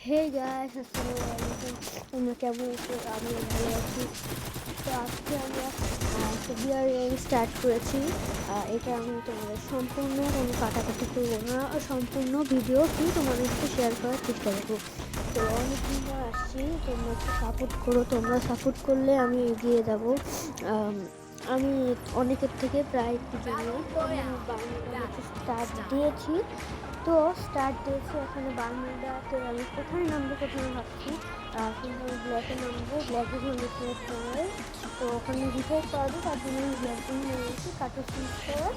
Hey guys, আসসালামু আলাইকুম। তোমরা কেমন আছো? আমি ভালো আছি। তো আজকে আমরা একটা বিয়ার গেম স্টার্ট করেছি। এটা আমি তোমাদের সম্পূর্ণ কোনো কাটাকাটি করবো না, সম্পূর্ণ ভিডিওটি তোমাদের সাথে শেয়ার করার চেষ্টা করবো। তো অনেকদিন পর আসছি, তোমরা একটু সাপোর্ট করো। তোমরা সাপোর্ট করলে আমি এগিয়ে যাব। আমি অনেকের থেকে প্রায় একটু জন্য আমি বাংলা স্টার্ট দিয়েছি। তো স্টার্ট দিয়েছি, এখানে বারমুডাতে আমি কোথায় নামবো ভাবছি। কিন্তু আমি ব্ল্যাকে নামবো, ব্ল্যাকে রিপ্লেস করে। তো ওখানে রিপ্লেস করাবো, তার জন্য আমি ব্ল্যাকে নিয়ে গেছি কাটো সিজ করে।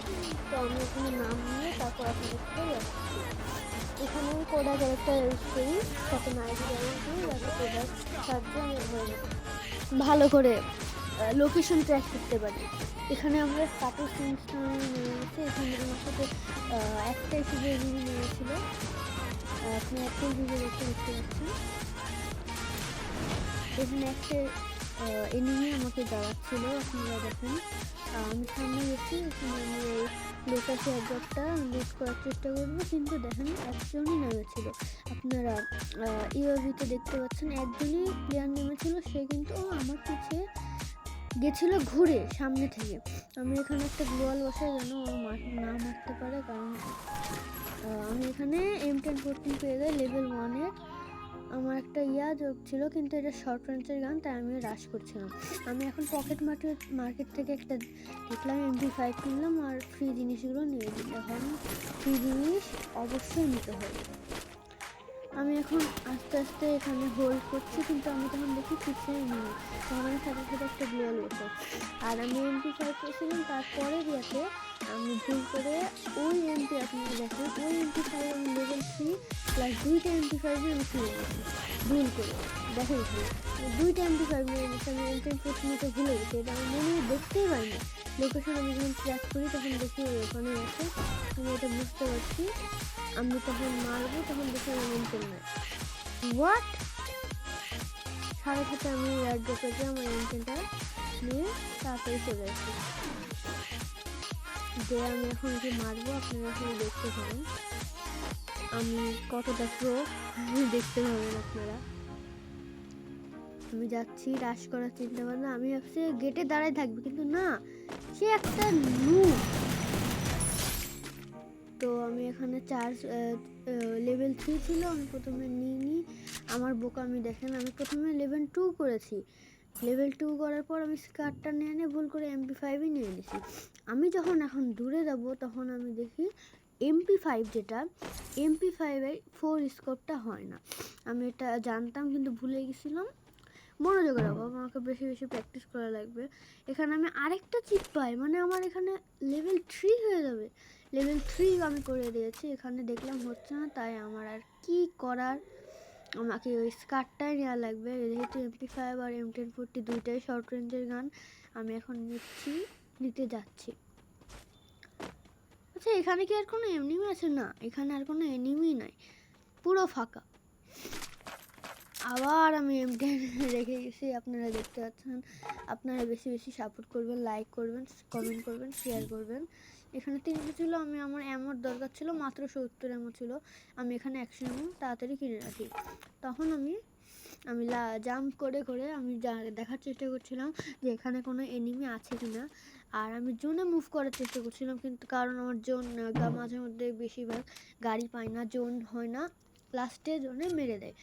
তো আমি এখানে নাম নিয়ে তারপর আপনাদের সাথে যাচ্ছি। এখানে আমি কোডা ক্যারেক্টার ইউজ করি, সাথে নাইটি ক্যারেক্টার দিই, যাতে কোডার সাহায্যে আমি ভালো করে লোকেশন ট্র্যাক করতে পারি। এখানে আমরা কাটো সিনসটা নিয়ে গেছি। এখানে আমার সাথে একটাই শুধু এনিমি নিয়েছিল। আপনি একটাই ভিডিও দেখতে পাচ্ছেন। এখানে একটা এনিমি আমাকে দাঁড়াচ্ছিল, আপনারা দেখেন। আমি সামনে গেছি, এখানে আমি এই লোকাসি অবজেক্টটা লুট করার চেষ্টা করবো, কিন্তু দেখেন একজনই নেমেছিল। আপনারা ইউএভিতে দেখতে পাচ্ছেন একজনই প্লেয়ার নেমেছিল, সে কিন্তু আমার পিছে গেছিল ঘুরে সামনে থেকে। আমি এখানে একটা গ্লোয়াল বসাই যেন ও না মারতে পারে, কারণ আমি এখানে M1014 পেয়ে যাই লেভেল 1-এর। আমার একটা যোগ ছিল, কিন্তু এটা শর্ট রেঞ্জের গান, তাই আমি রাশ করছিলাম। আমি এখন পকেট মার্কেট থেকে একটা দেখলাম MP5 কিনলাম, আর ফ্রি জিনিসগুলো নিয়ে দিতে হয়। ফ্রি জিনিস অবশ্যই নিতে হবে। আমি এখন আস্তে আস্তে এখানে হোল্ড করছি, কিন্তু আমি তখন দেখি পিছিয়ে নিই, তখন আমি সাথে সাথে একটা গ্লোয়াল বসে। আর আমি MP5 পেয়েছিলাম, তারপরে দিয়েছে আমি ভুল করে ওই MP, আপনারা দেখেন ওই MP5 আমি লেভেল 3 প্লাস দুইটা MP5 আমি ফিরে গেছি ভুল করে। দেখেন দুইটা MP5 নিয়ে গেছি, আমি M10 নিতে ভুলে গেছি। এটা আমি মনে দেখতেই পাইনি। লোকেশন আমি যখন ট্র্যাক করি তখন দেখি ওখানে আছে, আমি এটা বুঝতে পারছি। আমি তখন মারবো, তখন দেখি আমার এন্টেল নাই। হোয়াট? সাথে সাথে আমি এয়ার ড্রপে গিয়ে আমার এন্টেলটা নিয়ে তাড়াতাড়ি চলে আসি। যে আমি এখন যে মারবো, আপনারা এখন দেখতে পাবেন আমি কতটা প্রো, দেখতে পাবেন আপনারা। আমি যাচ্ছি রাশ করার চিন্তা ভাবনা। আমি ভাবছি গেটে দাঁড়ায় থাকবে, কিন্তু না, সে একটা নুব। তো আমি এখানে চার্জ লেভেল 3 ছিল, আমি প্রথমে নিইনি। আমার বোকামি দেখেন, আমি প্রথমে লেভেল 2 করেছি। লেভেল 2 করার পর আমি স্কার্টটা নিয়ে ভুল করে MP5ই নিয়ে নিয়েছি। আমি যখন এখন দূরে যাব, তখন আমি দেখি MP5 যেটা MP5-এর 4 স্কোপটা হয় না। আমি এটা জানতাম, কিন্তু ভুলে গেছিলাম। মনোযোগ রাখো, আমাকে বেশি বেশি প্র্যাকটিস করা লাগবে। এখানে আমি আরেকটা চিপ পাই, মানে আমার এখানে লেভেল 3 হয়ে যাবে। লেভেল 3 আমি করে দিয়েছি। এখানে দেখলাম হচ্ছে না, তাই আমার আর কি করার, আমাকে ওই স্কার্টটাই নেওয়া লাগবে। যেহেতু MP5 আর M1040 দুইটাই শর্ট রেঞ্জের গান, আমি এখন নিতে যাচ্ছি। আচ্ছা, এখানে কি আর কোনো এনিমি আছে? না, এখানে আর কোনো এনিমি নাই, পুরো ফাঁকা। আবার আমি M10 রেখে গেছি, আপনারা দেখতে পাচ্ছেন। আপনারা বেশি বেশি সাপোর্ট করবেন, লাইক করবেন, কমেন্ট করবেন, শেয়ার করবেন। এখানে 300 ছিল, আমার এমোর দরকার ছিল মাত্র 70 এমো ছিল। আমি এখানে 100 এমো তাড়াতাড়ি কিনে রাখি। তখন আমি জাম্প করে করে আমি দেখার চেষ্টা করছিলাম যে এখানে কোনো এনিমি আছে কিনা। আর আমি জোনে মুভ করার চেষ্টা করছিলাম, কিন্তু কারণ আমার জোন মাঝে মধ্যে বেশিরভাগ গাড়ি পায় না, জোন হয় না, লাস্টে জোনে মেরে দেয়।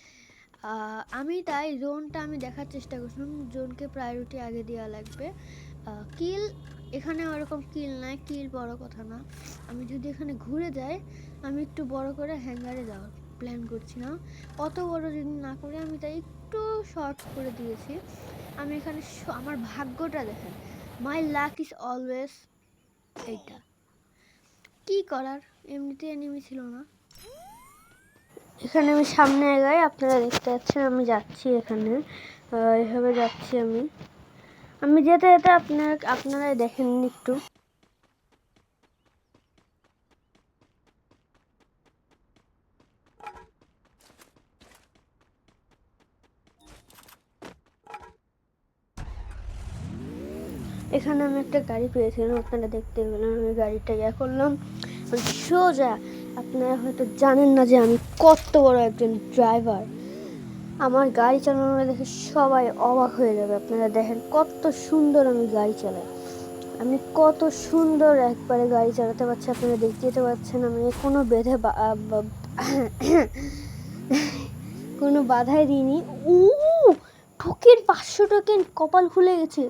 আমি তাই জোনটা আমি দেখার চেষ্টা করছিলাম, জোনকে প্রায়োরিটি আগে দেওয়া লাগবে। কিল এখানে ওরকম কিল নাই, কিল বড় কথা না। আমি যদি এখানে ঘুরে যাই, আমি একটু বড় করে হ্যাঙ্গারে যাওয়ার প্ল্যান করছিলাম। অত বড় যদি না করে, আমি তাই একটু শর্ট করে দিয়েছি। আমি এখানে আমার ভাগ্যটা দেখেন, মাই লাক ইজ অলওয়েজ। এইটা কি করার, এমনিতে এনিমি ছিল না। এখানে আমি সামনে এগাই, আপনারা দেখতে পাচ্ছেন আমি যাচ্ছি এখানে, এভাবে যাচ্ছি আমি যেতে যেতে আপনারাই দেখেন একটু। এখানে আমি একটা গাড়ি পেয়েছিলাম, আপনারা দেখতে পেলেন। আমি গাড়িটা করলাম সোজা। আপনারা হয়তো জানেন না যে আমি কত বড় একজন ড্রাইভার। আমার গাড়ি চালানো দেখে সবাই অবাক হয়ে যাবে। আপনারা দেখেন কত সুন্দর আমি গাড়ি চালাই, আমি কত সুন্দর একবারে গাড়ি চালাতে পারছি। আপনারা দেখতে পাচ্ছেন আমি কোনো কোনো বাধাই দিইনি। টোকেন 500 টোকেন, কপাল খুলে গেছে।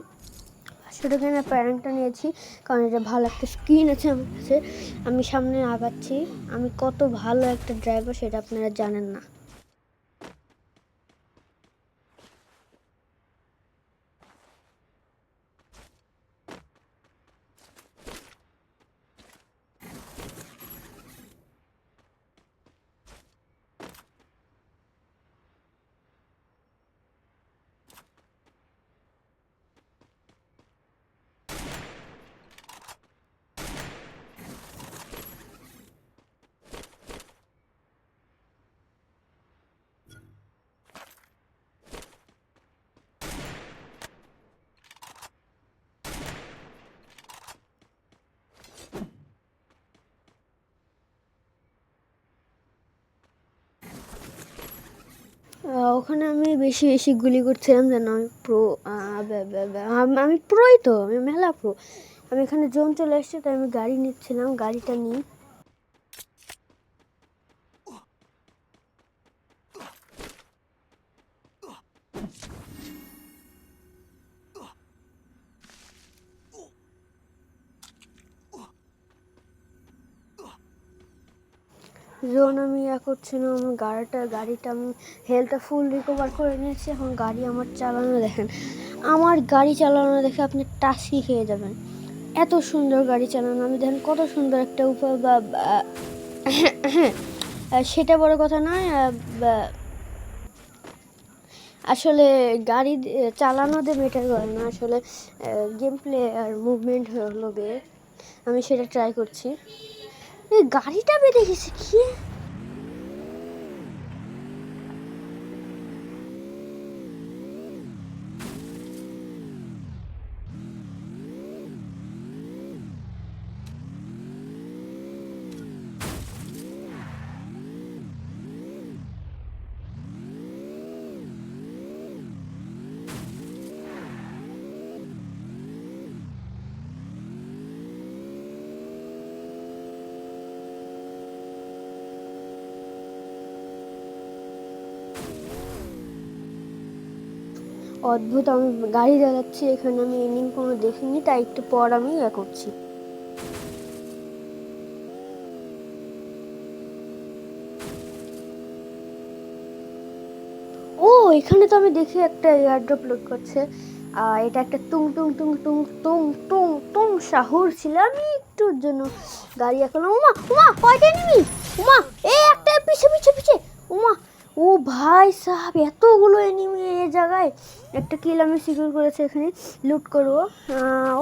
500 টোকেনের প্যারেন্টটা নিয়েছি কারণ এটা ভালো একটা স্ক্রিন আছে আমার কাছে। আমি সামনে আগাচ্ছি। আমি কত ভালো একটা ড্রাইভার সেটা আপনারা জানেন না। ওখানে আমি বেশি বেশি গুলি করছিলাম যেন আমি প্রো। আমি প্রোই তো, আমি মেলা প্রো। আমি এখানে জোন চলে এসেছি তাই আমি গাড়ি নিচ্ছিলাম, গাড়িটা নিই। জোন আমি করছিলাম, আমার গাড়িটা আমি হেলথটা ফুল রিকভার করে নিয়েছি। এখন গাড়ি আমার চালানো দেখেন, আমার গাড়ি চালানো দেখে আপনি টাসকি খেয়ে যাবেন। এত সুন্দর গাড়ি চালানো, আমি দেখেন কত সুন্দর একটা সেটা বড় কথা নয়। আসলে গাড়ি চালানোতে মেটার করে না, আসলে গেম প্লে আর মুভমেন্ট হলো বে। আমি সেটা ট্রাই করছি। এই গাড়িটা বেঁধে গেছে কি? অদ্ভুত, আমি গাড়ি চালাচ্ছি এখানে, আমি এনিমি কোনো দেখিনি, তাই একটু পর আমি করছি। ও এখানে তো আমি দেখি একটা এয়ারড্রপ লোড করছে। এটা একটা টুং টুং টুং টুং টুং টুং টুং শাহুর ছিল। আমি একটুর জন্য গাড়ি এখন, উমা উমা কয়টা এনিমি, উমা এই একটা পিছে পিছে পিছে, উমা ও ভাই সাহেব এতগুলো এনিমি এই জায়গায়। একটা কিল আমি সিকিউর করেছি, এখানে লুট করবো।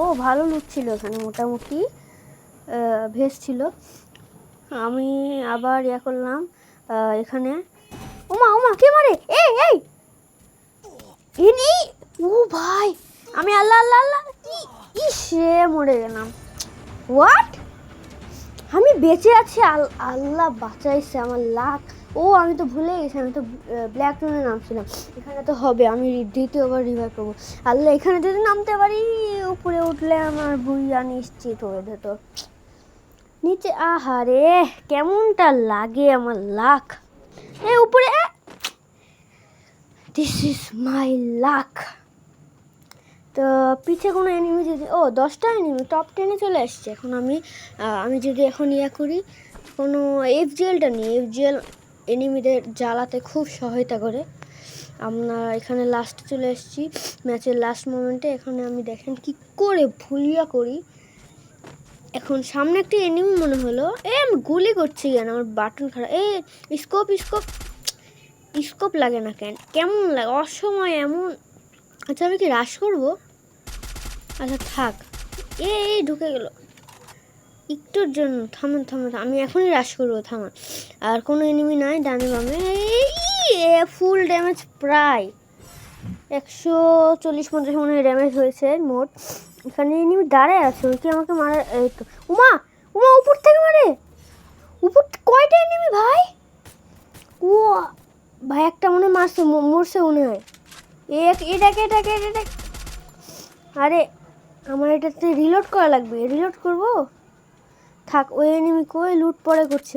ও ভালো লুট ছিল এখানে, মোটামুটি ভেস ছিল। আমি আবার করলাম এখানে, ওমা ওমা কে মারে, এই এই ইনি, ও ভাই আমি আল্লাহ আল্লাহ আল্লাহ সে মরে গেলাম। হোয়াট, আমি বেঁচে আছি, আল্লাহ বাঁচাইছে আমার লাক। ও আমি তো ভুলে গেছি, আমি তো ব্ল্যাক জোনে নামছিলাম। এখানে তো হবে আমি দ্বিতীয়বার রিভাইভ করবো। আল্লাহ এখানে যদি নামতে পারি, উপরে উঠলে আমার ভুইয়া নিশ্চিত হয়ে যেত। নিচে আহারে কেমনটা লাগে আমার লাক। এ উপরে, দিস ইজ মাই লাক। তো পিছে কোনো এনিমি যদি, 10টা এনিমি টপ 10-এ চলে আসছে। এখন আমি যদি এখন করি, কোনো এফজিএলটা নিই। এফজিএল এনিমিদের জ্বালাতে খুব সহায়তা করে। আমরা এখানে লাস্টে চলে এসেছি, ম্যাচের লাস্ট মোমেন্টে। এখানে আমি দেখেন কি করে ভুলিয়া করি। এখন সামনে একটা এনিমি মনে হলো, আমি গুলি করছি কেন, আমার বাটন খারাপ। স্কোপ স্কোপ স্কোপ লাগে না কেন, কেমন লাগে অসময় এমন। আচ্ছা আমি কি রাশ করবো? আচ্ছা থাক, ঢুকে গেল একটুর জন্য। থামান থামান, আমি এখনই রাশ করবো, থামান। আর কোনো এনিমি নাই ডানে বামে। ফুল ড্যামেজ, প্রায় 140-50 মনে হয় ড্যামেজ হয়েছে মোট। এখানে এনিমি দাঁড়ায় আছে, ওই কি আমাকে মারা। এই তো উমা উমা উপর থেকে মারে, উপর কয়টা এনিমি ভাই। ও ভাই একটা মনে হয় মারছে, মরছে মনে হয়। এটাকে এটাকে এটাকে আরে আমার এটাতে রিলোড করা লাগবে, রিলোড করব। থাক, ওই এনিমি কই, লুট পরে করছি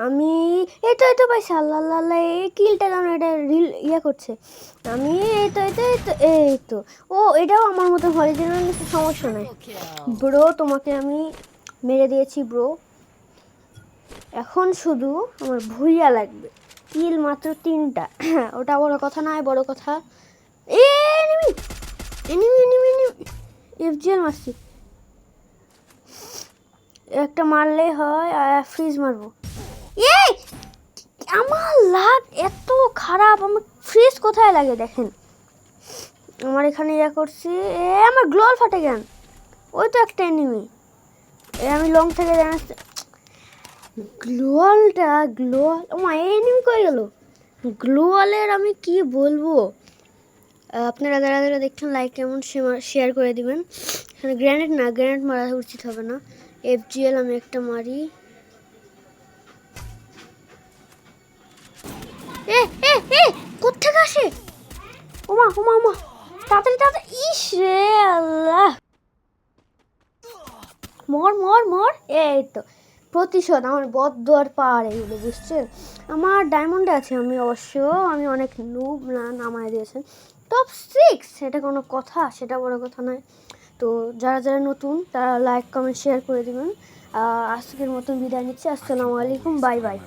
আমি এই তো পাইছি। আল্লাহ আল্লাহ আল্লাহ, এই কিলটা কারণ এটা রিল ইয়ে করছে। আমি এই তো ও এটাও আমার মতো হরিজনাল, কিছু সমস্যা নাই ব্রো, তোমাকে আমি মেরে দিয়েছি ব্রো। এখন শুধু আমার ভুইয়া লাগবে, কিল মাত্র 3টা। ওটা বড় কথা নয়, বড় কথা enemy enemy enemy enemy FGL মারছি, একটা মারলেই হয়। ফ্রিজ মারবো। এই আমার লাগ এত খারাপ, আমার ফ্রিজ কোথায় লাগে দেখেন। আমার এখানে ইয়া করছি, আমার গ্লোয়াল ফাটে কেন? ওই তো একটা এনিমি। আমি লং থেকে জানাচ্ছি গ্লোয়ালটা, গ্লোয়াল ও মা, এনিমি কই গেল? গ্লোয়ালের আমি কি বলবো। আপনারা যারা যারা দেখছেন লাইক কেমন শেয়ার করে দিবেন। এখানে গ্রেনেড না, গ্রেনেড মারা উচিত হবে না। এফজিএল আমি একটা মারি। এ এ এ কোত্থেকে আসে? ওমা ওমা ওমা, তাড়াতাড়ি তাড়াতাড়ি, ইস রে আল্লাহ, মর মর মর। এই তো প্রতিশোধ, আমার বদদোয়ার পাহাড় এগুলো, বুঝছেন? আমার ডায়মন্ডে আছে আমি, অবশ্য আমি অনেক নুব না, নামায় দিয়েছেন টপ 6, সেটা কোনো কথা, সেটা বড় কথা নয়। তো যারা যারা নতুন তারা লাইক কমেন্ট শেয়ার করে দিবেন। আজকের মতন বিদায় নিচ্ছি। আসসালামু আলাইকুম, বাই বাই।